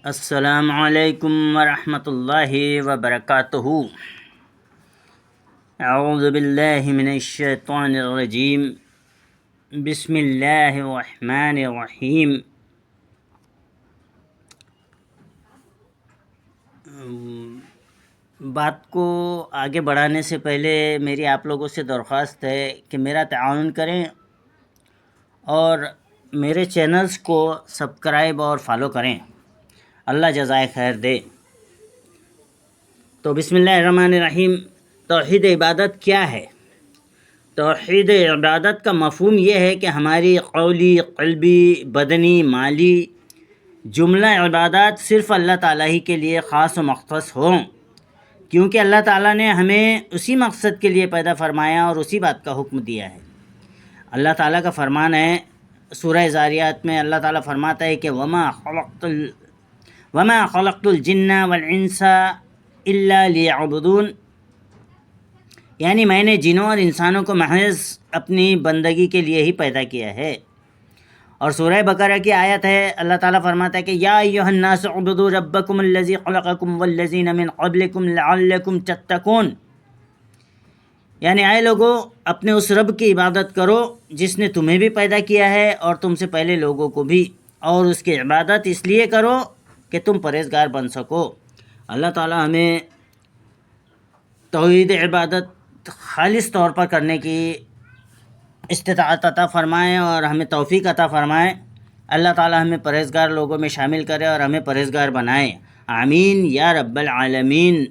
السلام علیکم ورحمۃ اللہ وبرکاتہ۔ اعوذ باللہ من الشیطان الرجیم، بسم اللہ الرحمن الرحیم۔ بات کو آگے بڑھانے سے پہلے میری آپ لوگوں سے درخواست ہے کہ میرا تعاون کریں اور میرے چینلز کو سبسکرائب اور فالو کریں، اللہ جزائے خیر دے۔ تو بسم اللہ الرحمن الرحیم۔ توحید عبادت کیا ہے؟ توحید عبادت کا مفہوم یہ ہے کہ ہماری قولی، قلبی، بدنی، مالی جملہ عبادات صرف اللہ تعالیٰ ہی کے لیے خاص و مختص ہوں، کیونکہ اللہ تعالیٰ نے ہمیں اسی مقصد کے لیے پیدا فرمایا اور اسی بات کا حکم دیا ہے۔ اللہ تعالیٰ کا فرمان ہے سورہ ذاریات میں، اللہ تعالیٰ فرماتا ہے کہ وَمَا خَلَقْتُ الْجِنَّ وَالْإِنسَ إِلَّا لِيَعْبُدُونَ، یعنی میں نے جنوں اور انسانوں کو محض اپنی بندگی کے لیے ہی پیدا کیا ہے۔ اور سورہ بقرہ کی آیت ہے، اللہ تعالیٰ فرماتا ہے کہ یا ایھا الناس اعبدوا ربکم الذی خلقکم والذین من قبلکم لعلکم تتقون، یعنی اے لوگو اپنے اس رب کی عبادت کرو جس نے تمہیں بھی پیدا کیا ہے اور تم سے پہلے لوگوں کو بھی، اور اس کی عبادت اس لیے کرو کہ تم پرہیزگار بن سکو۔ اللہ تعالیٰ ہمیں توحید عبادت خالص طور پر کرنے کی استطاعت عطا فرمائے اور ہمیں توفیق عطا فرمائے۔ اللہ تعالیٰ ہمیں پرہیزگار لوگوں میں شامل کرے اور ہمیں پرہیزگار بنائے، آمین یا رب العالمین۔